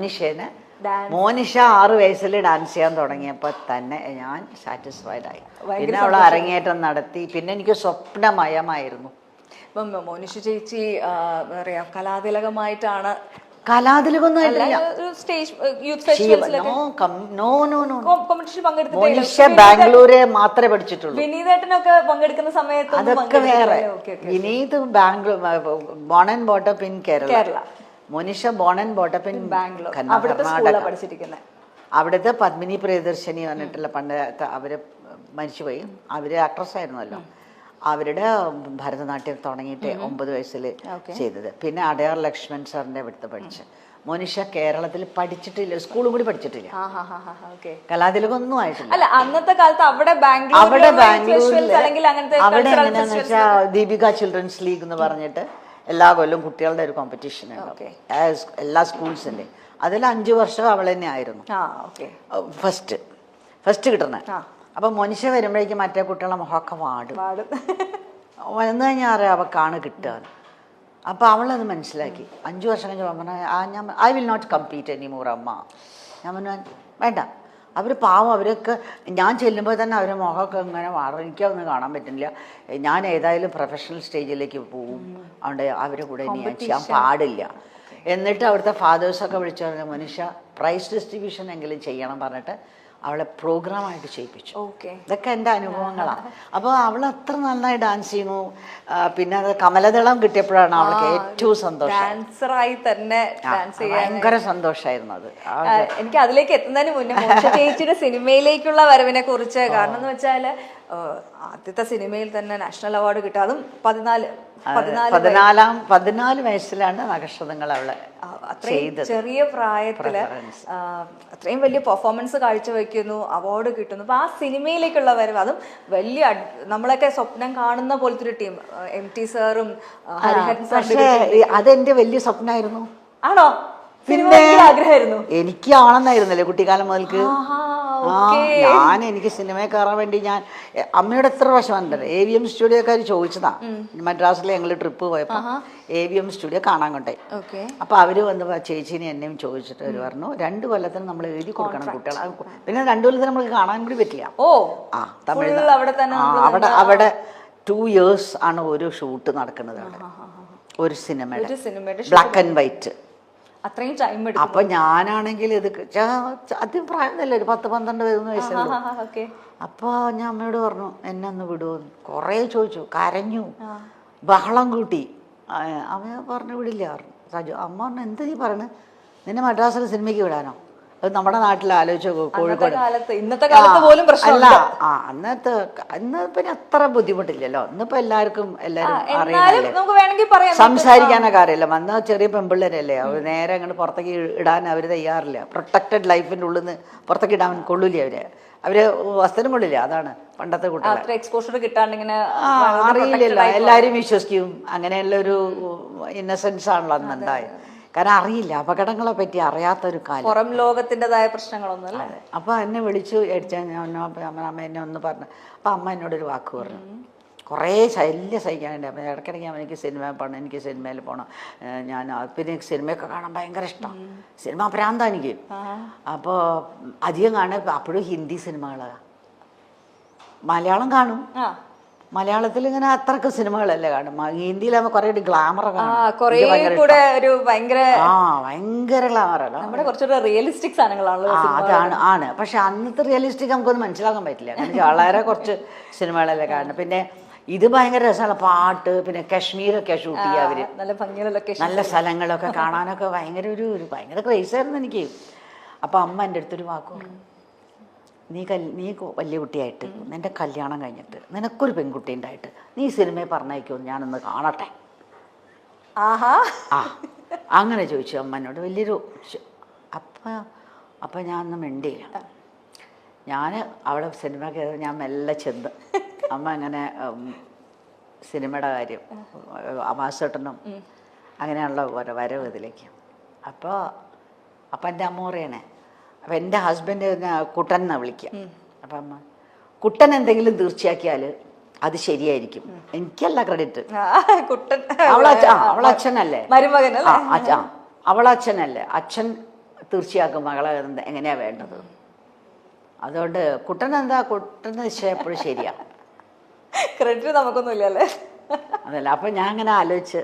മോനിഷേന് മോനിഷ 6 വയസ്സിൽ ഡാൻസ് ചെയ്യാൻ തുടങ്ങിയപ്പോൾ തന്നെ ഞാൻ സാറ്റിസ്ഫൈഡ് ആയി. പിന്നെ അവൾ അരങ്ങേറ്റം നടത്തി. പിന്നെ എനിക്ക് സ്വപ്നമയമായിരുന്നു. ഇപ്പം മോനിഷ ചേച്ചി പറയാ കലാതിലകമായിട്ടാണ്. കലാതിലകൊന്നും മോനിഷ ബാംഗ്ലൂരെ മാത്രമേ പഠിച്ചിട്ടുള്ളൂ. വിനീതേട്ടനൊക്കെ പങ്കെടുക്കുന്ന സമയത്ത് അതൊക്കെ വേറെ. Vineeth Bangalore born and brought up in Kerala. Monisha born and brought up in Bangalore, Karnataka. അവിടുത്തെ പത്മിനി പ്രിയദർശിനി പറഞ്ഞിട്ടുള്ള പണ്ട് അവര് മരിച്ചുപോയി. അവര് ആക്ട്രസ് ആയിരുന്നല്ലോ. അവരുടെ ഭരതനാട്യം തുടങ്ങിയിട്ട് 9 വയസ്സിൽ ചെയ്തത്. പിന്നെ അടയാർ ലക്ഷ്മൺ സാറിന്റെ അടുത്ത് പഠിച്ച്. മോനിഷ കേരളത്തിൽ പഠിച്ചിട്ടില്ല, സ്കൂളും കൂടി പഠിച്ചിട്ടില്ല, കലാതിലകൊന്നും ആയിട്ടില്ല. അല്ല അന്നത്തെ കാലത്ത് അവിടെ ബാംഗ്ലൂരിൽ അവിടെ എങ്ങനെയാന്ന് വെച്ചാൽ ദീപിക ചിൽഡ്രൻസ് ലീഗ് എന്ന് പറഞ്ഞിട്ട് എല്ലാ കൊല്ലം കുട്ടികളുടെ ഒരു കോമ്പറ്റീഷൻ ഉണ്ടാവും എല്ലാ സ്കൂൾസിന്റെ. അതിൽ 5 വർഷം അവൾ തന്നെ ആയിരുന്നു ഫസ്റ്റ് കിട്ടുന്നത്. അപ്പൊ മോനിഷ വരുമ്പോഴേക്കും മറ്റേ കുട്ടികളെ മുഖമൊക്കെ വാടും. വന്നു കഴിഞ്ഞാൽ അറിയാം അവക്കാണ് കിട്ടുക. അപ്പൊ അവളത് മനസ്സിലാക്കി. 5 വർഷം കഴിഞ്ഞ് പറഞ്ഞ I will not compete any more അമ്മ. ഞാൻ പറഞ്ഞു വേണ്ട, അവർ പാവം, അവരൊക്കെ ഞാൻ ചെല്ലുമ്പോൾ തന്നെ അവരുടെ മുഖമൊക്കെ ഇങ്ങനെ മാറും. എനിക്കതൊന്നും കാണാൻ പറ്റുന്നില്ല. ഞാൻ ഏതായാലും പ്രൊഫഷണൽ സ്റ്റേജിലേക്ക് പോവും, അതുകൊണ്ട് അവരുടെ കൂടെ ഇനി ഞാൻ ചെയ്യാൻ പാടില്ല. എന്നിട്ട് അവിടുത്തെ ഫാദേഴ്സൊക്കെ വിളിച്ചു പറഞ്ഞ മനുഷ്യ പ്രൈസ് ഡിസ്ട്രിബ്യൂഷൻ എങ്കിലും ചെയ്യണം പറഞ്ഞിട്ട് അവളെ പ്രോഗ്രാമായിട്ട് ചെയ്യിപ്പിച്ചു. ഇതൊക്കെ എൻ്റെ അനുഭവങ്ങളാണ്. അപ്പോൾ അവൾ അത്ര നന്നായി ഡാൻസ് ചെയ്യുന്നു. പിന്നെ അത് കമലദളം കിട്ടിയപ്പോഴാണ് അവൾക്ക് ഏറ്റവും സന്തോഷം. ഡാൻസറായി തന്നെ ഡാൻസ് ചെയ്യാൻ ഭയങ്കര സന്തോഷമായിരുന്നു അത്. എനിക്ക് അതിലേക്ക് എത്തുന്നതിന് മുന്നേ മോനിഷ ചേച്ചിയുടെ സിനിമയിലേക്കുള്ള വരവിനെ കുറിച്ച്, കാരണം എന്ന് വെച്ചാൽ ആദ്യത്തെ സിനിമയിൽ തന്നെ നാഷണൽ അവാർഡ് കിട്ടുക, അതും 14 വയസ്സിലാണ് നക്ഷത്രങ്ങൾ അവളെ അത്രയും ചെറിയ പ്രായത്തില് അത്രയും വലിയ പെർഫോമൻസ് കാഴ്ചവെക്കുന്നു, അവാർഡ് കിട്ടുന്നു. അപ്പൊ ആ സിനിമയിലേക്കുള്ള വരവ്, അതും വലിയ നമ്മളൊക്കെ സ്വപ്നം കാണുന്ന പോലത്തെ ഒരു ടീം, MT സാറും ഹരിഹരൻ സാറും. അതെന്റെ വലിയ സ്വപ്നമായിരുന്നു. ആണോ? പിന്നെ എനിക്ക് ആണെന്നായിരുന്നല്ലേ കുട്ടിക്കാലം മുതൽക്ക്. എനിക്ക് സിനിമയിൽ കയറാൻ വേണ്ടി ഞാൻ അമ്മയോട് എത്ര പ്രാവശ്യം വന്നിട്ടുണ്ട്. AVM സ്റ്റുഡിയോക്കാർ ചോദിച്ചതാ. മദ്രാസിൽ ഞങ്ങൾ ട്രിപ്പ് പോയപ്പോ AVM സ്റ്റുഡിയോ കാണാൻ കൊണ്ടേ. അപ്പൊ അവര് വന്ന് ചേച്ചീനെ എന്നെയും ചോദിച്ചിട്ട് അവര് പറഞ്ഞു 2 കൊല്ലത്തിന് നമ്മൾ എഴുതി കൊടുക്കണം കുട്ടികളെ. പിന്നെ 2 കൊല്ലത്തിന് നമുക്ക് കാണാൻ കൂടി പറ്റില്ല. അവിടെ 2 years ആണ് ഒരു ഷൂട്ട് നടക്കുന്നത് അവിടെ, ഒരു സിനിമയുടെ ബ്ലാക്ക് ആൻഡ് വൈറ്റ്. അത്രയും ടൈം എടുക്കും. അപ്പൊ ഞാനാണെങ്കിൽ ഇത് അധികം പ്രായമൊന്നുമില്ല, ഒരു 10-12 വയസ്സുള്ളൂ. അപ്പൊ ഞാൻ അമ്മയോട് പറഞ്ഞു എന്നെ ഒന്ന് വിടുമോ. കൊറേ ചോദിച്ചു, കരഞ്ഞു, ബഹളം കൂട്ടി. അമ്മ പറഞ്ഞു വിടില്ല പറഞ്ഞു. സജു അമ്മ പറഞ്ഞു എന്താ നീ പറയണേ, നിന്നെ മദ്രാസിൽ സിനിമയ്ക്ക് വിടാനോ? അത് നമ്മുടെ നാട്ടിൽ ആലോചിച്ചു. കോഴിക്കോട് ഇന്നത്തെ കാലത്ത് പോലും പ്രശ്നമല്ല. അന്ന് പിന്നെ അത്ര ബുദ്ധിമുട്ടില്ലല്ലോ. ഇന്നിപ്പോ എല്ലാവരും അറിയാം, സംസാരിക്കാനൊക്കെ അറിയില്ല. അന്ന് ചെറിയ പെമ്പിള്ളേരല്ലേ, അവർ നേരെ അങ്ങോട്ട് പുറത്തേക്ക് ഇടാൻ അവർ തയ്യാറില്ല. പ്രൊട്ടക്റ്റഡ് ലൈഫിന്റെ ഉള്ളിൽ നിന്ന് പുറത്തേക്ക് ഇടാൻ കൊള്ളൂല. അവര് വസ്ത്രം കൊള്ളില്ല. അതാണ് പണ്ടത്തെ കുട്ടികൾ. എക്സ്പോഷർ കിട്ടാണ്ടിങ്ങനെ അറിയില്ലല്ലോ, എല്ലാരും വിശ്വസിക്കും. അങ്ങനെയുള്ള ഒരു ഇന്നസെൻസ് ആണല്ലോ അന്ന് ഉണ്ടായത്. കാരണം അറിയില്ല, അപകടങ്ങളെ പറ്റി അറിയാത്തൊരു കാലം, പുറം ലോകത്തിൻ്റെതായ പ്രശ്നങ്ങളൊന്നും. അതെ. അപ്പൊ എന്നെ വിളിച്ചു എടുത്താൽ ഞാൻ അമ്മ എന്നെ ഒന്ന് പറഞ്ഞു. അപ്പൊ അമ്മ എന്നോടൊരു വാക്ക് പറഞ്ഞു. കുറേ ശല്യം സഹിക്കാനുണ്ട്. അപ്പം ഇടയ്ക്കിടയ്ക്ക് എനിക്ക് സിനിമ പോകണം, എനിക്ക് സിനിമയിൽ പോകണം. ഞാൻ പിന്നെ സിനിമയൊക്കെ കാണാൻ ഭയങ്കര ഇഷ്ടം, സിനിമ ഭ്രാന്താണ് എനിക്ക്. അപ്പോൾ അധികം കാണാൻ അപ്പോഴും ഹിന്ദി സിനിമകളാണ്. മലയാളം കാണും, മലയാളത്തിൽ ഇങ്ങനെ അത്രക്ക് സിനിമകളല്ലേ കാണും. ഹിന്ദിയിലാകുമ്പോൾ കുറെ ഗ്ലാമറൊക്കെ ഭയങ്കര ഗ്ലാമറല്ലോ, കുറച്ചുകൂടെ റിയലിസ്റ്റിക് സാധനങ്ങളാണല്ലോ. അതാണ്. പക്ഷെ അന്നത്തെ റിയലിസ്റ്റിക് നമുക്കൊന്നും മനസ്സിലാക്കാൻ പറ്റില്ല. കാരണം വളരെ കുറച്ച് സിനിമകളല്ലേ കാണുന്നത്. പിന്നെ ഇത് ഭയങ്കര രസമാണ്, പാട്ട്. പിന്നെ കാശ്മീരൊക്കെ ഷൂട്ട് ചെയ്യുക അവര്, നല്ല സ്ഥലങ്ങളൊക്കെ കാണാനൊക്കെ ഭയങ്കര ഭയങ്കര ക്രേസായിരുന്നു എനിക്ക്. അപ്പൊ അമ്മ എൻ്റെ അടുത്തൊരു വാക്ക് പറഞ്ഞു, നീ വലിയ കുട്ടിയായിട്ട് നിന്റെ കല്യാണം കഴിഞ്ഞിട്ട് നിനക്കൊരു പെൺകുട്ടി ഉണ്ടായിട്ട് നീ സിനിമയെ പറഞ്ഞേക്കുമോ, ഞാനൊന്ന് കാണട്ടെ. അങ്ങനെ ചോദിച്ചു അമ്മ എന്നോട് വലിയൊരു. അപ്പം ഞാൻ ഒന്നും മിണ്ടിയില്ല. ഞാൻ അവിടെ സിനിമ കയറി ഞാൻ മെല്ലെ ചെന്ന് അമ്മ അങ്ങനെ സിനിമയുടെ കാര്യം അമാസേട്ടനും അങ്ങനെയുള്ള ഓരോ വരവ് ഇതിലേക്ക്. അപ്പം എൻ്റെ അമ്മ പറയണേ, അപ്പം എൻ്റെ ഹസ്ബൻഡ് കുട്ടൻ എന്നാണ് വിളിക്കുക. അപ്പം അമ്മ കുട്ടൻ എന്തെങ്കിലും തീർച്ചയാക്കിയാൽ അത് ശരിയായിരിക്കും. എനിക്കല്ല ക്രെഡിറ്റ്, അവളച്ഛനല്ലേ, അവളച്ഛനല്ലേ, അച്ഛൻ തീർച്ചയാക്കും മകളെ എങ്ങനെയാണ് വേണ്ടത്. അതുകൊണ്ട് കുട്ടൻ്റെ നിശ്ചയം എപ്പോഴും ശരിയാണ്. ക്രെഡിറ്റ് നമുക്കൊന്നും ഇല്ലല്ലേ. അതല്ല, അപ്പം ഞാൻ അങ്ങനെ ആലോചിച്ച്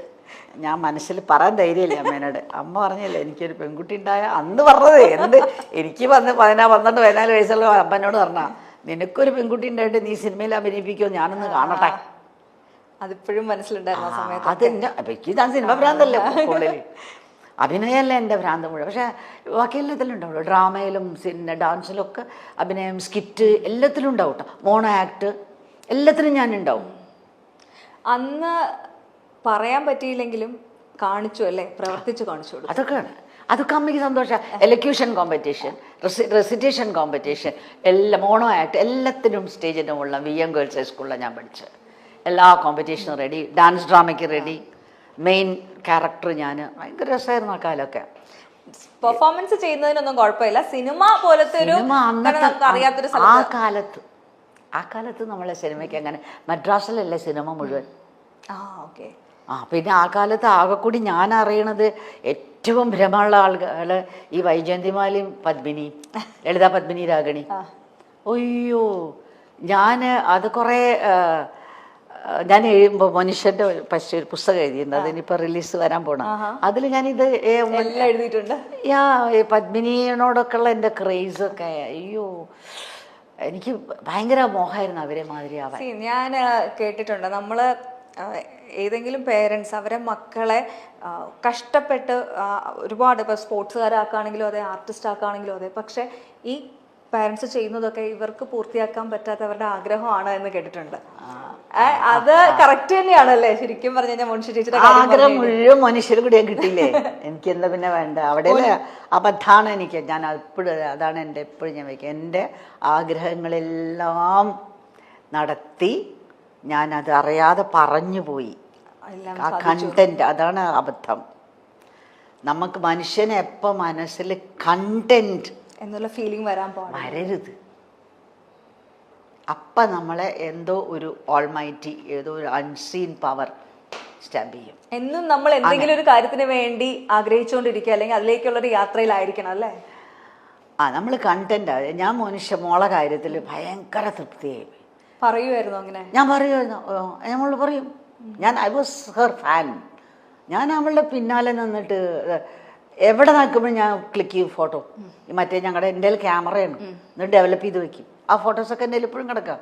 ഞാൻ മനസ്സിൽ പറയാൻ ധൈര്യമില്ല അമ്മേനോട്. അമ്മ പറഞ്ഞില്ല എനിക്കൊരു പെൺകുട്ടി ഉണ്ടായ അന്ന് പറഞ്ഞത് എന്ത് എനിക്ക് 14 വയസ്സുള്ള അപ്പനോട് പറഞ്ഞാ നിനക്കൊരു പെൺകുട്ടി ഉണ്ടായിട്ട് നീ സിനിമയിൽ അഭിനയിപ്പിക്കുമോ, ഞാനൊന്ന് കാണട്ടെ. അതിപ്പോഴും മനസ്സിലുണ്ടായിരുന്നു ആ സമയത്ത്. അത് എനിക്ക് ഞാൻ സിനിമ ഭ്രാന്തല്ലേ ഉള്ളിൽ, അഭിനയമല്ല എൻ്റെ ഭ്രാന്ത് മുഴുവൻ. പക്ഷേ ബാക്കി എല്ലാത്തിലും ഉണ്ടാവുള്ളൂ, ഡ്രാമയിലും ഡാൻസിലും ഒക്കെ അഭിനയം, സ്കിറ്റ് എല്ലാത്തിലും ഉണ്ടാവും കേട്ടോ, മോണോ ആക്ട് എല്ലാത്തിനും ഞാൻ ഉണ്ടാവും. അന്ന് പറയാൻ പറ്റിയില്ലെങ്കിലും കാണിച്ചു അല്ലേ, പ്രവർത്തിച്ചു കാണിച്ചു. അതൊക്കെ അമ്മയ്ക്ക് സന്തോഷം. എലക്യൂഷൻ കോമ്പറ്റീഷൻ, റെസിറ്റേഷൻ കോമ്പറ്റീഷൻ, എല്ലാം മോണോ ആക്ട് എല്ലാത്തിനും സ്റ്റേജിൻ്റെ മുകളിൽ VM ഗേൾസ് ഹൈസ്കൂളിലാണ് ഞാൻ പഠിച്ചത്. എല്ലാ കോമ്പറ്റീഷനും റെഡി, ഡാൻസ് ഡ്രാമയ്ക്ക് റെഡി, മെയിൻ ക്യാരക്ടർ ഞാൻ. ഭയങ്കര രസമായിരുന്നു ആ കാലമൊക്കെ. പെർഫോമൻസ് ചെയ്യുന്നതിനൊന്നും കുഴപ്പമില്ല, സിനിമ പോലത്തെ ഒരു അറിയാത്തൊരു ആ കാലത്ത് നമ്മളെ സിനിമയ്ക്ക് അങ്ങനെ മദ്രാസിലല്ലേ സിനിമ മുഴുവൻ. പിന്നെ ആ കാലത്ത് ആകെക്കൂടി ഞാൻ അറിയണത് ഏറ്റവും ഭ്രമമുള്ള ആളുകൾ ഈ വൈജയന്തിമാലയും പത്മിനിയും, ലളിത പത്മിനി രാഗിണി. അയ്യോ, ഞാൻ അത് കുറേ ഞാൻ എഴുതുമ്പോൾ മനുഷ്യൻ്റെ ഒരു പുസ്തകം എഴുതിയിട്ടുണ്ട്, അതിനിപ്പോൾ റിലീസ് വരാൻ പോണം. അതിൽ ഞാനിത് എഴുതിയിട്ടുണ്ട്. പത്മിനിയോടൊക്കെ ഉള്ള എൻ്റെ ക്രേസൊക്കെ, അയ്യോ എനിക്ക് ഭയങ്കര മോഹമായിരുന്നു അവരെ മാതിരി ആവാൻ. ഞാൻ കേട്ടിട്ടുണ്ട്, നമ്മള് ഏതെങ്കിലും പേരൻസ് അവരെ മക്കളെ കഷ്ടപ്പെട്ട് ഒരുപാട് ഇപ്പോൾ സ്പോർട്സുകാരാക്കുകയാണെങ്കിലും അതെ, ആർട്ടിസ്റ്റ് ആക്കുകയാണെങ്കിലും അതെ, പക്ഷെ ഈ പാരൻസ് ചെയ്യുന്നതൊക്കെ ഇവർക്ക് പൂർത്തിയാക്കാൻ പറ്റാത്തവരുടെ ആഗ്രഹമാണ് എന്ന് കേട്ടിട്ടുണ്ട്. അത് കറക്റ്റ് തന്നെയാണല്ലേ ശരിക്കും പറഞ്ഞു കഴിഞ്ഞാൽ. മുൻഷി ചേച്ചിയുടെ ആഗ്രഹം മുഴുവൻ മനുഷ്യർ കൂടെ കിട്ടിയില്ലേ, എനിക്ക് എന്താ പിന്നെ വേണ്ട. അവിടെ അബദ്ധാണ് എനിക്ക്. ഞാൻ എപ്പോഴും അതാണ് എൻ്റെ എപ്പോഴും ഞാൻ വയ്ക്കുക, എൻ്റെ ആഗ്രഹങ്ങളെല്ലാം നടത്തി ഞാനത് അറിയാതെ പറഞ്ഞു പോയി. ആ കണ്ടന്റ്, അതാണ് അബദ്ധം. നമുക്ക് മനുഷ്യനെ എപ്പോൾ മനസ്സിൽ കണ്ടന്റ് എന്നുള്ള ഫീലിംഗ് വരരുത്. അപ്പം നമ്മളെ എന്തോ ഒരു ഓൾമൈറ്റി, ഏതോ ഒരു അൺസീൻ പവർ സ്റ്റാമ്പ് ചെയ്യും. എന്നും നമ്മൾ എന്തെങ്കിലും ഒരു കാര്യത്തിന് വേണ്ടി ആഗ്രഹിച്ചുകൊണ്ടിരിക്കുക, അല്ലെങ്കിൽ അതിലേക്കുള്ളൊരു യാത്രയിലായിരിക്കണം അല്ലേ. നമ്മൾ കണ്ടന്റ്. ഞാൻ മോളെ കാര്യത്തിൽ ഭയങ്കര തൃപ്തിയായി. പറയുമായിരുന്നു അങ്ങനെ? ഞാൻ പറയുമായിരുന്നു, നമ്മൾ പറയും. I was her fan. ഞാൻ അവളുടെ പിന്നാലെ നിന്നിട്ട് എവിടെ നിൽക്കുമ്പോഴും ഞാൻ ക്ലിക്ക് ചെയ്യും ഫോട്ടോ. മറ്റേ ഞങ്ങളുടെ എൻ്റെ ക്യാമറയാണ്, എന്നിട്ട് ഡെവലപ്പ് ചെയ്ത് വെക്കും. ആ ഫോട്ടോസൊക്കെ എൻ്റെ ഇപ്പോഴും കിടക്കാം.